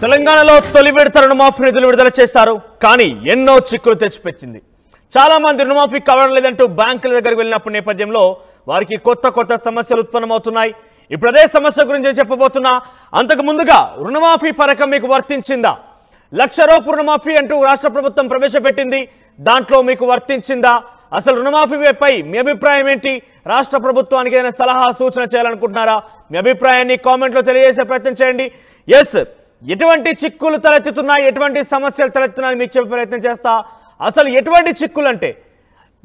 తెలంగాణలో తొలి విడత రుణమాఫీ నిధులు విడుదల చేశారు. కానీ ఎన్నో చిక్కులు తెచ్చిపెట్టింది. చాలా మంది రుణమాఫీ కావడం లేదంటూ బ్యాంకుల దగ్గరికి వెళ్ళినప్పుడు నేపథ్యంలో వారికి కొత్త సమస్యలు ఉత్పన్నమవుతున్నాయి. ఇప్పుడు అదే సమస్య గురించి చెప్పబోతున్నా. అంతకు ముందుగా రుణమాఫీ పథకం మీకు వర్తించిందా? 1,00,000 రూపాయల రుణమాఫీ అంటూ రాష్ట్ర ప్రభుత్వం ప్రవేశపెట్టింది. దాంట్లో మీకు వర్తించిందా? అసలు రుణమాఫీపై మీ అభిప్రాయం ఏంటి? రాష్ట్ర ప్రభుత్వానికి ఏదైనా సలహా సూచన చేయాలనుకుంటున్నారా? మీ అభిప్రాయాన్ని కామెంట్లో తెలియజేసే ప్రయత్నం చేయండి. ఎస్, ఎటువంటి చిక్కులు తలెత్తుతున్నాయి, ఎటువంటి సమస్యలు తలెత్తున్నాయని మీకు చెప్పే ప్రయత్నం చేస్తా. అసలు ఎటువంటి చిక్కులు అంటే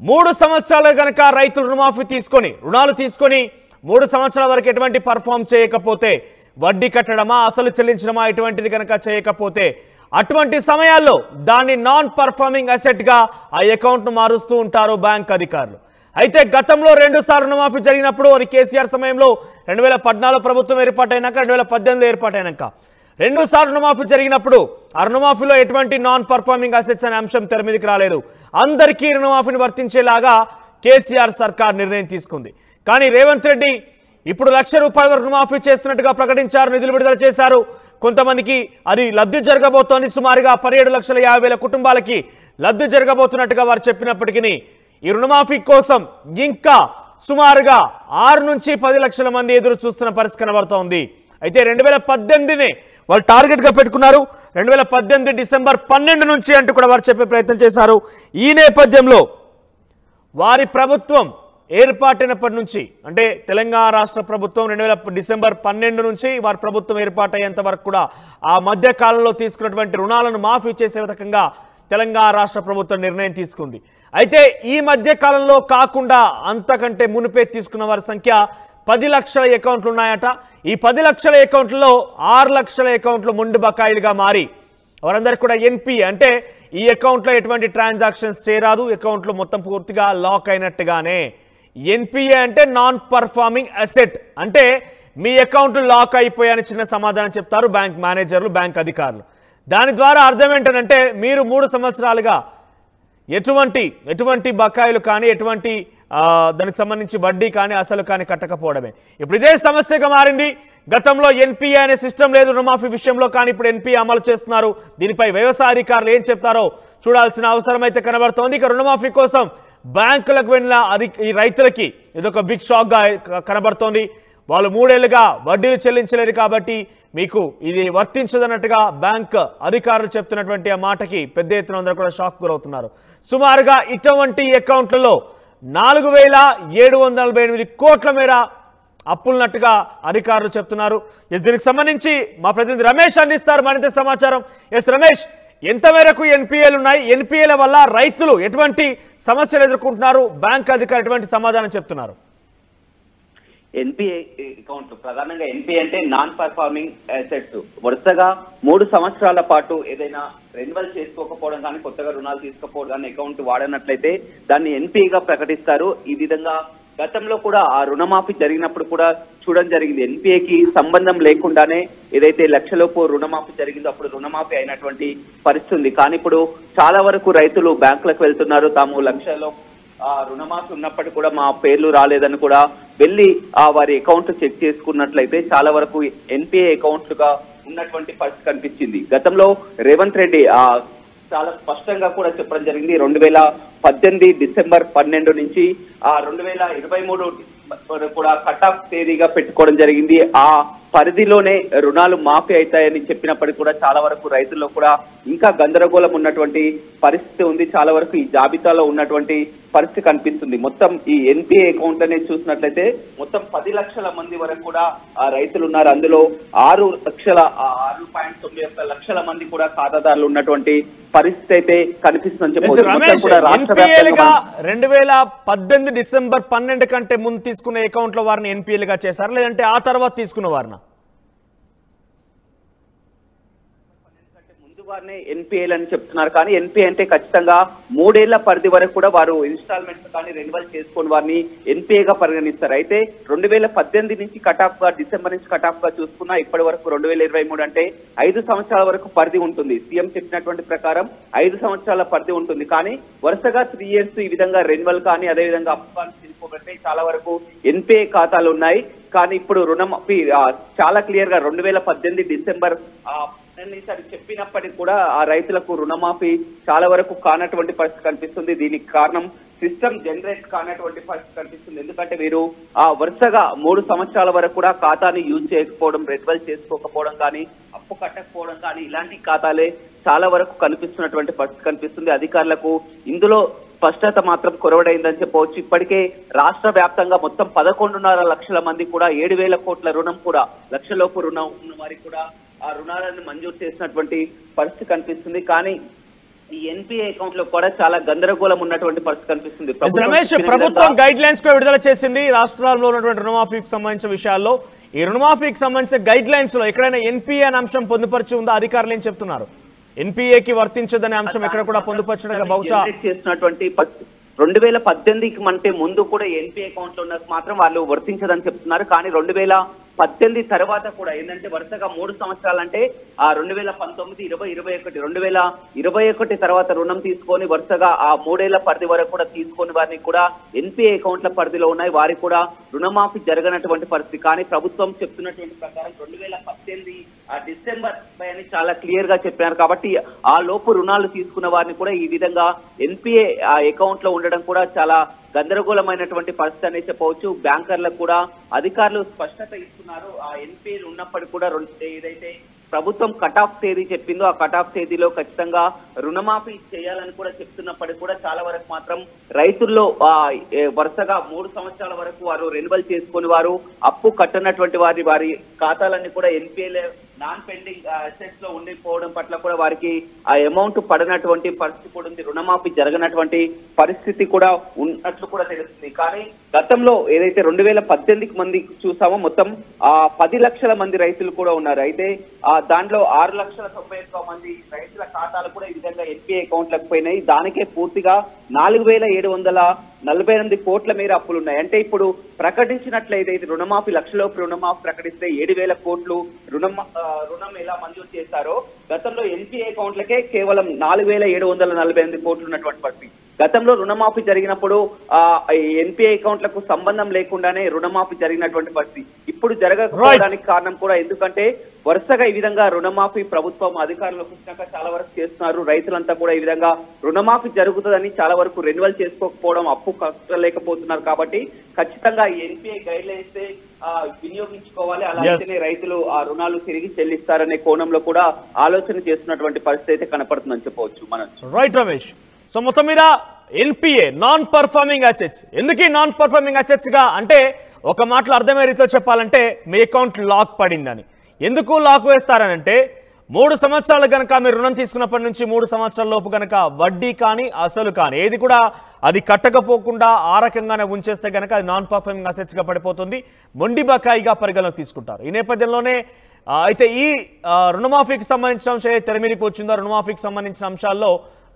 3 సంవత్సరాలు కనుక రైతులు రుణాలు తీసుకొని 3 సంవత్సరాల వరకు ఎటువంటి పర్ఫామ్ చేయకపోతే, వడ్డీ కట్టడమా అసలు చెల్లించడమా ఎటువంటిది కనుక చేయకపోతే, అటువంటి సమయాల్లో దాన్ని నాన్ పర్ఫార్మింగ్ అసెట్గా ఆ అకౌంట్ను మారుస్తూ ఉంటారు బ్యాంక్ అధికారులు. అయితే గతంలో 2 సార్లు రుణమాఫీ జరిగినప్పుడు, అది కేసీఆర్ సమయంలో 2014 ప్రభుత్వం ఏర్పాటైనాక, 2018 ఏర్పాటైనాక 2 సార్లు రుణమాఫీ జరిగినప్పుడు ఆ రుణమాఫీలో ఎటువంటి నాన్ పర్ఫార్మింగ్ అసెట్స్ అనే అంశం తెర మీదకి రాలేదు. అందరికీ రుణమాఫీని వర్తించేలాగా కేసీఆర్ సర్కార్ నిర్ణయం తీసుకుంది. కానీ రేవంత్ రెడ్డి ఇప్పుడు 1,00,000 రూపాయల వరకు రుణమాఫీ చేస్తున్నట్టుగా ప్రకటించారు, నిధులు విడుదల చేశారు. కొంతమందికి అది లబ్ధి జరగబోతోంది. సుమారుగా 17,50,000 కుటుంబాలకి లబ్ధి జరగబోతున్నట్టుగా వారు చెప్పినప్పటికీ ఈ రుణమాఫీ కోసం ఇంకా సుమారుగా 6 నుంచి 10 లక్షల మంది ఎదురు చూస్తున్న పరిస్థితి కనబడుతోంది. అయితే 2018నే వాళ్ళు టార్గెట్గా పెట్టుకున్నారు. 2018 డిసెంబర్ 12 నుంచి అంటూ కూడా వారు చెప్పే ప్రయత్నం చేశారు. ఈ నేపథ్యంలో వారి ప్రభుత్వం ఏర్పాటైనప్పటి నుంచి, అంటే తెలంగాణ రాష్ట్ర ప్రభుత్వం డిసెంబర్ 12 నుంచి వారి ప్రభుత్వం ఏర్పాటయ్యేంత వరకు కూడా ఆ మధ్య కాలంలో తీసుకున్నటువంటి రుణాలను మాఫీ చేసే విధంగా తెలంగాణ రాష్ట్ర ప్రభుత్వం నిర్ణయం తీసుకుంది. అయితే ఈ మధ్య కాలంలో కాకుండా అంతకంటే మునిపే తీసుకున్న వారి సంఖ్య 10 లక్షల అకౌంట్లు ఉన్నాయట. ఈ 10 లక్షల అకౌంట్లలో 6 లక్షల అకౌంట్లు మొండి బకాయిలుగా మారి వారందరికీ కూడా ఎన్పిఏ, అంటే ఈ అకౌంట్లో ఎటువంటి ట్రాన్సాక్షన్స్ చేయరాదు, అకౌంట్లో మొత్తం పూర్తిగా లాక్ అయినట్టుగానే. ఎన్పిఏ అంటే నాన్ పర్ఫార్మింగ్ అసెట్, అంటే మీ అకౌంట్లు లాక్ అయిపోయాయని చిన్న సమాధానం చెప్తారు బ్యాంక్ మేనేజర్లు, బ్యాంక్ అధికారులు. దాని ద్వారా అర్థం ఏంటంటే మీరు 3 సంవత్సరాలుగా ఎటువంటి బకాయిలు కానీ, ఎటువంటి దానికి సంబంధించి వడ్డీ కానీ, అసలు కానీ కట్టకపోవడమే. ఇప్పుడు ఇదే సమస్యగా మారింది. గతంలో ఎన్పిఏ అనే సిస్టమ్ లేదు రుణమాఫీ విషయంలో, కానీ ఇప్పుడు ఎన్పిఏ అమలు చేస్తున్నారు. దీనిపై వ్యవసాయ అధికారులు ఏం చెప్తారో చూడాల్సిన అవసరం అయితే కనబడుతోంది. ఇక రుణమాఫీ కోసం బ్యాంకులకు వెళ్ళిన ఈ రైతులకి ఇదొక బిగ్ షాక్గా కనబడుతోంది. వాళ్ళు 3 ఏళ్లుగా వడ్డీలు చెల్లించలేరు కాబట్టి మీకు ఇది వర్తించదన్నట్టుగా బ్యాంక్ అధికారులు చెప్తున్నటువంటి ఆ మాటకి పెద్ద ఎత్తున అందరూ కూడా షాక్ గురవుతున్నారు. సుమారుగా ఇటువంటి అకౌంట్లలో 4,748 కోట్ల మేర అప్పులున్నట్టుగా అధికారులు చెప్తున్నారు. దీనికి సంబంధించి మా ప్రతినిధి రమేష్ అందిస్తారు మరింత సమాచారం. రమేష్, ఎంత మేరకు ఎన్పిఏలు ఉన్నాయి? ఎన్పిఏల వల్ల రైతులు ఎటువంటి సమస్యలు ఎదుర్కొంటున్నారు? బ్యాంక్ అధికారులు ఎటువంటి సమాధానం చెప్తున్నారు? ఎన్పిఏ అకౌంట్ ప్రధానంగా ఎన్పిఏ అంటే నాన్ పర్ఫార్మింగ్ అసెట్స్. వరుసగా 3 సంవత్సరాల పాటు ఏదైనా రెన్యువల్ చేసుకోకపోవడం కానీ, కొత్తగా రుణాలు తీసుకోకపోవడం కానీ అకౌంట్ వాడనట్లయితే దాన్ని ఎన్పిఏగా ప్రకటిస్తారు. ఈ విధంగా గతంలో కూడా ఆ రుణమాఫీ జరిగినప్పుడు కూడా చూడడం జరిగింది. ఎన్పిఏకి సంబంధం లేకుండానే ఏదైతే 1,00,000 రుణమాఫీ జరిగిందో అప్పుడు రుణమాఫీ అయినటువంటి పరిస్థితి ఉంది. కానీ ఇప్పుడు చాలా వరకు రైతులు బ్యాంకులకు వెళ్తున్నారు. తాము 1,00,000 రుణమాఫీ ఉన్నప్పటికీ కూడా మా పేర్లు రాలేదని కూడా వెళ్ళి వారి అకౌంట్ చెక్ చేసుకున్నట్లయితే చాలా వరకు ఎన్పిఏ అకౌంట్లుగా ఉన్నటువంటి పరిస్థితి కనిపించింది. గతంలో రేవంత్ రెడ్డి చాలా స్పష్టంగా కూడా చెప్పడం జరిగింది. 2018 డిసెంబర్ 12 నుంచి 2023 కూడా కట్ ఆఫ్ తేదీగా పెట్టుకోవడం జరిగింది. ఆ పరిధిలోనే రుణాలు మాఫీ అవుతాయని చెప్పినప్పటికీ కూడా చాలా వరకు రైతుల్లో కూడా ఇంకా గందరగోళం ఉన్నటువంటి పరిస్థితి ఉంది. చాలా వరకు ఈ జాబితాలో ఉన్నటువంటి పరిస్థితి కనిపిస్తుంది. మొత్తం ఈ ఎన్పిఏ అకౌంట్ అనేది చూసినట్లయితే మొత్తం 10 లక్షల మంది వరకు కూడా రైతులు ఉన్నారు. అందులో 6.91 లక్షల మంది కూడా ఖాతాదారులు ఉన్నటువంటి పరిస్థితి అయితే కనిపిస్తుందని చెప్పవచ్చు. 2018 డిసెంబర్ 12 కంటే ముందు తీసుకున్న అకౌంట్ల వారిని ఎన్పిఏలుగా చేశారు, లేదంటే ఆ తర్వాత తీసుకున్న వారిని? వారిని ఎన్పిఏలు అని చెప్తున్నారు. కానీ ఎన్పిఏ అంటే ఖచ్చితంగా 3 ఏళ్ల పరిధి వరకు కూడా వారు ఇన్స్టాల్మెంట్స్ కానీ రెన్యువల్ చేసుకొని వారిని ఎన్పిఏగా పరిగణిస్తారు. అయితే 2018 నుంచి కటాఫ్ గా, డిసెంబర్ నుంచి కటాఫ్ గా చూసుకున్నా ఇప్పటి వరకు 2023 అంటే 5 సంవత్సరాల వరకు పరిధి ఉంటుంది. సీఎం చెప్పినటువంటి ప్రకారం 5 సంవత్సరాల పరిధి ఉంటుంది. కానీ వరుసగా 3 ఇయర్స్ ఈ విధంగా రెన్యువల్ కానీ, అదేవిధంగా అప్పు కానీ తీసుకోబట్టే చాలా వరకు ఎన్పిఏ ఖాతాలు ఉన్నాయి. కానీ ఇప్పుడు రుణమాఫీ చాలా క్లియర్ గా 2018 డిసెంబర్ ఈసారి చెప్పినప్పటికీ కూడా ఆ రైతులకు రుణమాఫీ చాలా వరకు కానటువంటి పరిస్థితి కనిపిస్తుంది. దీనికి కారణం సిస్టమ్ జనరేట్ కానటువంటి పరిస్థితి కనిపిస్తుంది. ఎందుకంటే వీరు ఆ వరుసగా 3 సంవత్సరాల వరకు కూడా ఖాతాని యూజ్ చేయకపోవడం, రెన్యువల్ చేసుకోకపోవడం కానీ, అప్పు కట్టకపోవడం కానీ, ఇలాంటి ఖాతాలే చాలా వరకు కనిపిస్తున్నటువంటి పరిస్థితి కనిపిస్తుంది. అధికారులకు ఇందులో స్పష్టత మాత్రం కొరవడైందని చెప్పవచ్చు. ఇప్పటికే రాష్ట్ర వ్యాప్తంగా మొత్తం 11.5 లక్షల మంది కూడా 7,000 కోట్ల రుణం కూడా, లక్షలోపు రుణం ఉన్న వారికి కూడా ఆ రుణాలను మంజూరు చేసినటువంటి పరిస్థితి కనిపిస్తుంది. కానీ ఈ ఎన్పిఏ అకౌంట్ లో కూడా చాలా గందరగోళం ఉన్నటువంటి పరిస్థితి కనిపిస్తుంది. రమేష్, ప్రభుత్వం గైడ్ లైన్స్ కూడా విడుదల చేసింది రాష్ట్రాల్లో ఉన్నటువంటి రుణమాఫీకి సంబంధించిన విషయాల్లో. ఈ రుణమాఫీకి సంబంధించిన గైడ్ లైన్స్ లో ఎక్కడైనా ఎన్పిఏ అనే అంశం పొందుపరిచి ఉందా? అధికారులు ఏం చెప్తున్నారు? ఎన్పిఏకి వర్తించదనే అంశం ఎక్కడ కూడా పొందుపరచడం బహుశా చేసినటువంటి 2018కి అంటే ముందు కూడా ఎన్పిఏ అకౌంట్ లో ఉన్నది మాత్రం వాళ్ళు వర్తించదని చెప్తున్నారు. కానీ 2018 తర్వాత కూడా ఏంటంటే వరుసగా 3 సంవత్సరాలు అంటే ఆ 2019, 20, 21, 2021 తర్వాత రుణం తీసుకొని వరుసగా ఆ 3 ఏళ్ల పరిధి వరకు కూడా తీసుకొని వారిని కూడా ఎన్పిఏ అకౌంట్ల పరిధిలో ఉన్నాయి. వారికి కూడా రుణమాఫీ జరగనటువంటి పరిస్థితి. కానీ ప్రభుత్వం చెప్తున్నటువంటి ప్రకారం 2018 డిసెంబర్ అని చాలా క్లియర్ గా చెప్పారు. కాబట్టి ఆ లోపు రుణాలు తీసుకున్న వారిని కూడా ఈ విధంగా ఎన్పిఏ అకౌంట్ లో ఉండడం కూడా చాలా గందరగోళమైనటువంటి పరిస్థితి అనేది చెప్పవచ్చు. బ్యాంకర్లకు కూడా అధికారులు స్పష్టత ఇస్తున్నారు. ఆ ఎన్పిఏలు ఉన్నప్పటికీ కూడా ఏదైతే ప్రభుత్వం కట్ ఆఫ్ తేదీ చెప్పిందో ఆ కట్ ఆఫ్ తేదీలో ఖచ్చితంగా రుణమాఫీ చేయాలని కూడా చెప్తున్నప్పటికీ కూడా చాలా వరకు మాత్రం రైతుల్లో వరుసగా 3 సంవత్సరాల వరకు వారు రెన్యువల్ చేసుకుని వారు అప్పు కట్టనటువంటి వారి ఖాతాలన్నీ కూడా ఎన్పిఏ నాన్ పెండింగ్ అసెట్స్ లో ఉండిపోవడం పట్ల కూడా వారికి ఆ అమౌంట్ పడినటువంటి పరిస్థితి కూడా ఉంది. రుణమాఫీ జరగనటువంటి పరిస్థితి కూడా ఉన్నట్లు కూడా తెలుస్తుంది. కానీ గతంలో ఏదైతే 2018కి మంది చూసామో మొత్తం 10 లక్షల మంది రైతులు కూడా ఉన్నారు. అయితే దాంట్లో 6,91,000 మంది రైతుల ఖాతాలు కూడా ఈ విధంగా ఎన్పిఏ అకౌంట్లకు పోయినాయి. దానికే పూర్తిగా 4,748 కోట్ల మేర అప్పులున్నాయి. అంటే ఇప్పుడు ప్రకటించినట్లయితే రుణమాఫీ లక్షలోపు రుణమాఫీ ప్రకటిస్తే 7,000 కోట్లు రుణం ఎలా మంజూరు చేశారో గతంలో ఎన్పిఏ అకౌంట్లకే కేవలం 4,748 కోట్లు ఉన్నటువంటి పరిస్థితి. గతంలో రుణమాఫీ జరిగినప్పుడు ఎన్పిఏ అకౌంట్లకు సంబంధం లేకుండానే రుణమాఫీ జరిగినటువంటి పరిస్థితి. ఇప్పుడు జరగకపోవడానికి కారణం కూడా ఎందుకంటే వరుసగా ఈ విధంగా రుణమాఫీ ప్రభుత్వం అధికారులకు వచ్చినాక చాలా వరకు చేస్తున్నారు. రైతులంతా కూడా ఈ విధంగా రుణమాఫీ జరుగుతుందని చాలా వరకు రెన్యువల్ చేసుకోకపోవడం, అప్పు కట్టలేకపోతున్నారు. కాబట్టి ఖచ్చితంగా ఈ ఎన్పిఏ గైడ్ లైన్స్ వినియోగించుకోవాలి. అలాగే రైతులు ఆ రుణాలు తిరిగి చెల్లిస్తారనే కోణంలో కూడా ఆలోచన చేస్తున్నటువంటి పరిస్థితి అయితే కనపడుతుందని చెప్పవచ్చు మనం. రైట్ రమేష్. సో మొత్తం మీద ఎన్పిఏ నాన్ పర్ఫార్మింగ్ అసెట్స్, ఎందుకు నాన్ పర్ఫార్మింగ్ అసెట్స్ గా అంటే ఒక మాటలో అర్థమయ్యే రీతిలో చెప్పాలంటే మీ అకౌంట్ లాక్ పడిందని. ఎందుకు లాక్ వేస్తారనంటే 3 సంవత్సరాలు కనుక మీరు రుణం తీసుకున్నప్పటి నుంచి 3 సంవత్సరాల లోపు కనుక వడ్డీ కానీ అసలు కానీ ఏది కూడా అది కట్టకపోకుండా ఆ రకంగానే ఉంచేస్తే కనుక అది నాన్ పర్ఫార్మింగ్ అసెట్స్ గా పడిపోతుంది, మొండి బకాయిగా పరిగణలోకి తీసుకుంటారు. ఈ నేపథ్యంలోనే అయితే ఈ రుణమాఫీకి సంబంధించిన అంశం తెర మీదకి వచ్చిందో రుణమాఫీకి సంబంధించిన అంశాల్లో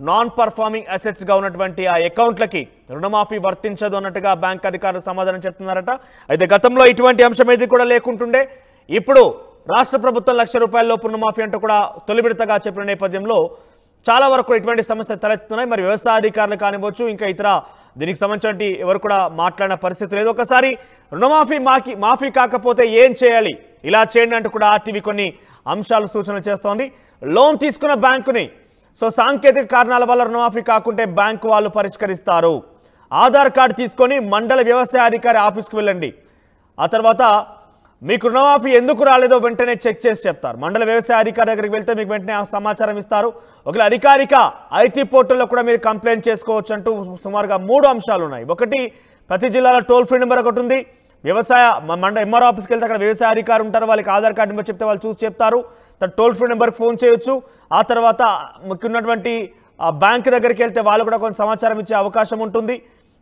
నాన్ పర్ఫార్మింగ్ అసెట్స్ గా ఉన్నటువంటి ఆ అకౌంట్లకి రుణమాఫీ వర్తించదు అన్నట్టుగా బ్యాంక్ అధికారులు సమాధానం చెప్తున్నారట. అయితే గతంలో ఇటువంటి అంశం ఏది కూడా లేకుంటుండే ఇప్పుడు రాష్ట్ర ప్రభుత్వం ₹1,00,000 లోపు రుణమాఫీ అంటూ కూడా తొలి విడతగా చెప్పిన నేపథ్యంలో చాలా వరకు ఇటువంటి సమస్యలు తలెత్తున్నాయి. మరి వ్యవసాయ అధికారులు కానివ్వచ్చు, ఇంకా ఇతర దీనికి సంబంధించిన ఎవరు కూడా మాట్లాడిన పరిస్థితి లేదు. ఒకసారి రుణమాఫీ మాఫీ కాకపోతే ఏం చేయాలి, ఇలా చేయండి అంటూ కూడా ఆర్టీవీ కొన్ని అంశాలు సూచనలు చేస్తోంది. లోన్ తీసుకున్న బ్యాంకుని సాంకేతిక కారణాల వల్ల రుణమాఫీ కాకుంటే బ్యాంకు వాళ్ళు పరిష్కరిస్తారు. ఆధార్ కార్డు తీసుకొని మండల వ్యవసాయ అధికారి ఆఫీస్కి వెళ్ళండి. ఆ తర్వాత మీకు రుణమాఫీ ఎందుకు రాలేదో వెంటనే చెక్ చేసి చెప్తారు. మండల వ్యవసాయ అధికారి దగ్గరికి వెళ్తే మీకు వెంటనే సమాచారం ఇస్తారు. ఒకవేళ అధికారిక ఐటీ పోర్టల్లో కూడా మీరు కంప్లైంట్ చేసుకోవచ్చు అంటూ సుమారుగా 3 అంశాలు ఉన్నాయి. ఒకటి, ప్రతి జిల్లాలో టోల్ ఫ్రీ నెంబర్ ఒకటి ఉంది. వ్యవసాయ ఎంఆర్ఓ ఆఫీస్కి వెళ్తే అక్కడ వ్యవసాయ అధికారి ఉంటారు, వాళ్ళకి ఆధార్ కార్డు నెంబర్ చెప్తే వాళ్ళు చూసి చెప్తారు. టోల్ ఫ్రీ నెంబర్కి ఫోన్ చేయొచ్చు. ఆ తర్వాత మీకు ఉన్నటువంటి బ్యాంక్ దగ్గరికి వెళ్తే వాళ్ళు కూడా కొంత సమాచారం ఇచ్చే అవకాశం ఉంటుంది.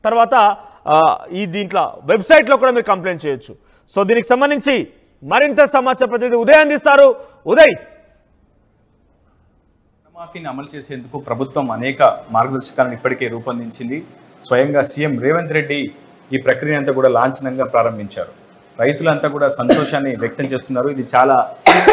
తర్వాత ఈ దీంట్లో వెబ్సైట్లో కూడా మీరు కంప్లైంట్ చేయొచ్చు. సో దీనికి సంబంధించి మరింత సమాచార ప్రతినిధి ఉదయ్ అందిస్తారు. ఉదయ్, రుణమాఫీని అమలు చేసేందుకు ప్రభుత్వం అనేక మార్గదర్శకాలను ఇప్పటికే రూపొందించింది. స్వయంగా సీఎం రేవంత్ రెడ్డి ఈ ప్రక్రియ అంతా కూడా లాంఛనంగా ప్రారంభించారు. రైతులంతా కూడా సంతోషాన్ని వ్యక్తం చేస్తున్నారు. ఇది చాలా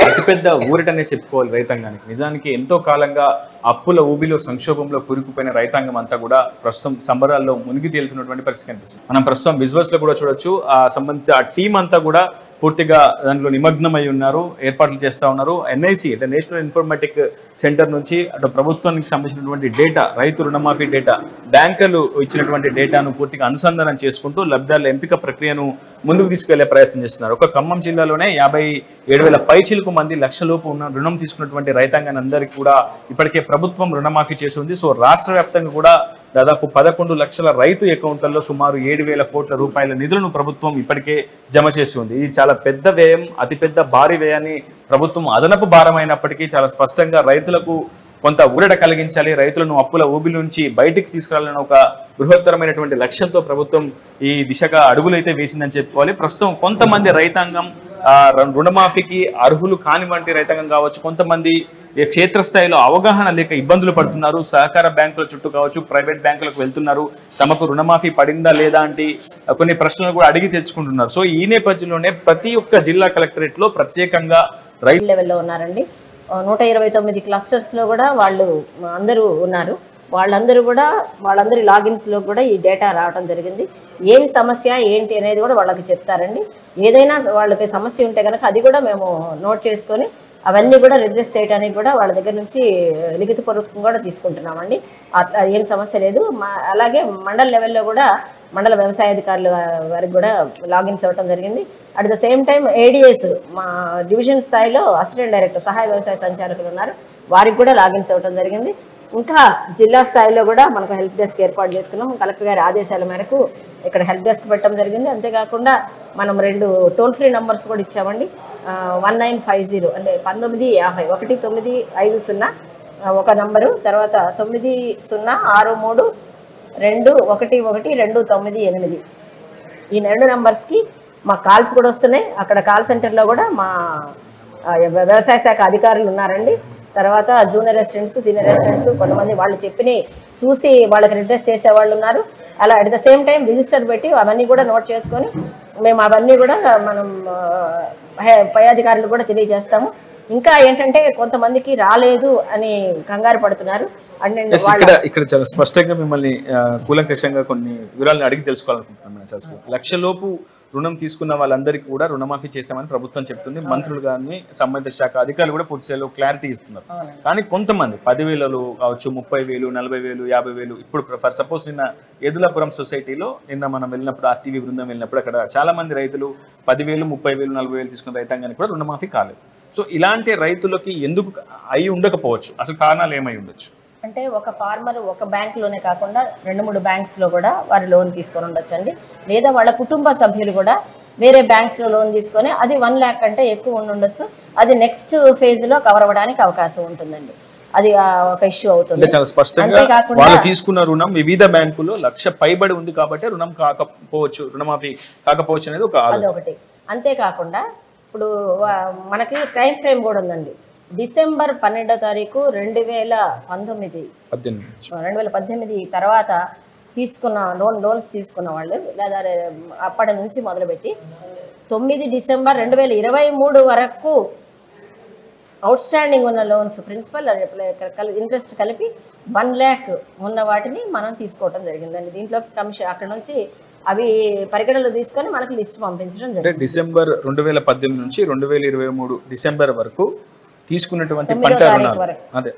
అతిపెద్ద ఊరటనే చెప్పుకోవాలి రైతాంగానికి. నిజానికి ఎంతో కాలంగా అప్పుల ఊబిలో సంక్షోభంలో కూరుకుపోయిన రైతాంగం అంతా కూడా ప్రస్తుతం సంబరాల్లో మునిగి తేలుతున్నటువంటి పరిస్థితి కనిపిస్తుంది. మనం ప్రస్తుతం విజువల్స్ లో కూడా చూడొచ్చు. సంబంధించిన ఆ టీం అంతా కూడా పూర్తిగా దాంట్లో నిమగ్నమై ఉన్నారు, ఏర్పాట్లు చేస్తూ ఉన్నారు. ఎన్ఐసి అంటే నేషనల్ ఇన్ఫర్మేటిక్ సెంటర్ నుంచి అటు ప్రభుత్వానికి సంబంధించినటువంటి డేటా, రైతు రుణమాఫీ డేటా, బ్యాంకులు ఇచ్చినటువంటి డేటాను పూర్తిగా అనుసంధానం చేసుకుంటూ లబ్ధిదారుల ఎంపిక ప్రక్రియను ముందుకు తీసుకెళ్లే ప్రయత్నం చేస్తున్నారు. ఒక ఖమ్మం జిల్లాలోనే 57,000 పైచిలకు మంది లక్షలోపు ఉన్న రుణం తీసుకున్నటువంటి రైతాంగాన్ని అందరికీ కూడా ఇప్పటికే ప్రభుత్వం రుణమాఫీ చేసి ఉంది. సో రాష్ట్ర వ్యాప్తంగా కూడా దాదాపు 11 లక్షల రైతు అకౌంట్లలో సుమారు 7,000 కోట్ల రూపాయల నిధులను ప్రభుత్వం ఇప్పటికే జమ చేసి ఉంది. ఇది చాలా పెద్ద వ్యయం, అతిపెద్ద భారీ వ్యయాన్ని ప్రభుత్వం అదనపు భారమైనప్పటికీ చాలా స్పష్టంగా రైతులకు కొంత ఊరట కలిగించాలి, రైతులను అప్పుల ఊబి నుంచి బయటికి తీసుకురావాలని ఒక బృహత్తరమైనటువంటి లక్ష్యంతో ప్రభుత్వం ఈ దిశగా అడుగులైతే వేసిందని చెప్పుకోవాలి. ప్రస్తుతం కొంతమంది రైతాంగం రుణమాఫీకి అర్హులు కానివంటి రైతాంగం కావచ్చు, కొంతమంది క్షేత్రస్థాయిలో అవగాహన లేక ఇబ్బందులు పడుతున్నారు. సహకార బ్యాంకుల చుట్టూ కావచ్చు, ప్రైవేట్ బ్యాంకులకు వెళ్తున్నారు, తమకు రుణమాఫీ పడిందా లేదా అంటే కొన్ని ప్రశ్నలు కూడా అడిగి తెలుసుకుంటున్నారు. సో ఈ నేపథ్యంలోనే ప్రతి ఒక్క జిల్లా కలెక్టరేట్ లో ప్రత్యేకంగా రైతు లెవెల్లో ఉన్నారండి. 129 క్లస్టర్స్ లో కూడా వాళ్ళు అందరూ ఉన్నారు. వాళ్ళందరి లాగిన్స్ లో కూడా ఈ డేటా రావడం జరిగింది. ఏమి సమస్య ఏంటి అనేది కూడా వాళ్ళకి చెప్తారండి. ఏదైనా వాళ్ళకి సమస్య ఉంటే కనుక అది కూడా మేము నోట్ చేసుకొని అవన్నీ కూడా రిడ్రెస్ చేయడానికి కూడా వాళ్ళ దగ్గర నుంచి లిఖితపూర్వకంగా కూడా తీసుకుంటున్నామండి. అట్లా ఏం సమస్య లేదు. అలాగే మండల లెవెల్లో కూడా మండల వ్యవసాయ అధికారులు వారికి కూడా లాగిన్స్ ఇవ్వడం జరిగింది. At the same time ADS మా డివిజన్ స్థాయిలో అసిస్టెంట్ డైరెక్టర్ సహాయ వ్యవసాయ సంచాలకులు ఉన్నారు, వారికి కూడా లాగిన్స్ ఇవ్వడం జరిగింది. ఇంకా జిల్లా స్థాయిలో కూడా మనకు హెల్ప్ డెస్క్ ఏర్పాటు చేసుకున్నాం. కలెక్టర్ గారి ఆదేశాల మేరకు ఇక్కడ హెల్ప్ డెస్క్ పెట్టడం జరిగింది. అంతేకాకుండా మనం 2 టోల్ ఫ్రీ నంబర్స్ కూడా ఇచ్చామండి. 1950 అంటే 1950 1950 ఒక నంబరు, తర్వాత 9063211298 ఈ 2 నంబర్స్కి మా కాల్స్ కూడా వస్తున్నాయి. అక్కడ కాల్ సెంటర్లో కూడా మా వ్యవసాయ శాఖ అధికారులు ఉన్నారండి. తర్వాత జూనియర్ అసిస్టెంట్స్, సీనియర్ అసిస్టెంట్స్ కొంతమంది వాళ్ళు చెప్పిన చూసి వాళ్ళకి రిడ్రెస్ చేసే వాళ్ళు ఉన్నారు. అలా at the same time register పెట్టి అవన్నీ కూడా నోట్ చేసుకొని మేము అవన్నీ కూడా మనం పై అధికారులు కూడా తెలియజేస్తాము. ఇంకా ఏంటంటే కొంతమందికి రాలేదు అని కంగారు పడుతున్నారు. ఇక్కడ చాలా స్పష్టంగా మిమ్మల్ని కూలంకషంగా కొన్ని వివరాలను అడిగి తెలుసుకోవాలనుకుంటున్నాను. లక్షలోపు రుణం తీసుకున్న వాళ్ళందరికీ కూడా రుణమాఫీ చేశామని ప్రభుత్వం చెప్తుంది. మంత్రులు కానీ సంబంధిత శాఖ అధికారులు కూడా పూర్తి స్థాయిలో క్లారిటీ ఇస్తున్నారు. కానీ కొంతమంది 10,000 కావచ్చు, 30,000, 40,000, 50,000. ఇప్పుడు ఫర్ సపోజ్ నిన్న ఏదులాపురం సొసైటీలో నిన్న మనం వెళ్ళినప్పుడు ఆర్టీవీ బృందం వెళ్ళినప్పుడు అక్కడ చాలా మంది రైతులు 10,000, 30,000, 40,000 తీసుకున్న రైతాంగానికి కూడా రుణమాఫీ కాలేదు. సో ఇలాంటి రైతులకి ఎందుకు అయి ఉండకపోవచ్చు, అసలు కారణాలు ఏమై ఉండొచ్చు? అంటే ఒక ఫార్మర్ ఒక బ్యాంకులోనే కాకుండా 2-3 బ్యాంక్స్లో కూడా వారు లోన్ తీసుకొని ఉండొచ్చండి. లేదా వాళ్ళ కుటుంబ సభ్యులు కూడా వేరే బ్యాంక్స్లో లోన్ తీసుకొని అది 1 lakh కంటే ఎక్కువ ఉండొచ్చు. అది నెక్స్ట్ ఫేజ్లో కవర్ అవ్వడానికి అవకాశం ఉంటుందండి. అది ఒక ఇష్యూ అవుతుంది. చాలా స్పష్టంగా వాళ్ళు తీసుకున్న రుణం వివిధ బ్యాంకుల్లో 1,00,000 పైబడి ఉంది కాబట్టి రుణం కాకపోవచ్చు, రుణమాఫీ కాకపోవచ్చు అనేది అదొకటి. అంతేకాకుండా ఇప్పుడు మనకి టైం ఫ్రేమ్ కూడా ఉందండి. డిసెంబర్ 12వ తారీఖు 2018 తర్వాత తీసుకున్న లోన్స్ తీసుకున్న వాళ్ళు లేదా అప్పటి నుంచి మొదలుపెట్టి 9 డిసెంబర్ 2023 వరకు అవుట్ స్టాండింగ్ ఉన్న లోన్స్ ప్రిన్సిపల్ ఇంట్రెస్ట్ కలిపి 1 lakh ఉన్న వాటిని మనం తీసుకోవడం జరిగిందండి. దీంట్లో కమిషన్ అక్కడ నుంచి అవి పరిగణలో తీసుకొని మనకి లిస్ట్ పంపించడం జరిగింది. డిసెంబర్ 2018 నుంచి 2023 డిసెంబర్ వరకు తీసుకున్నటువంటి పంట రుణాలు అదే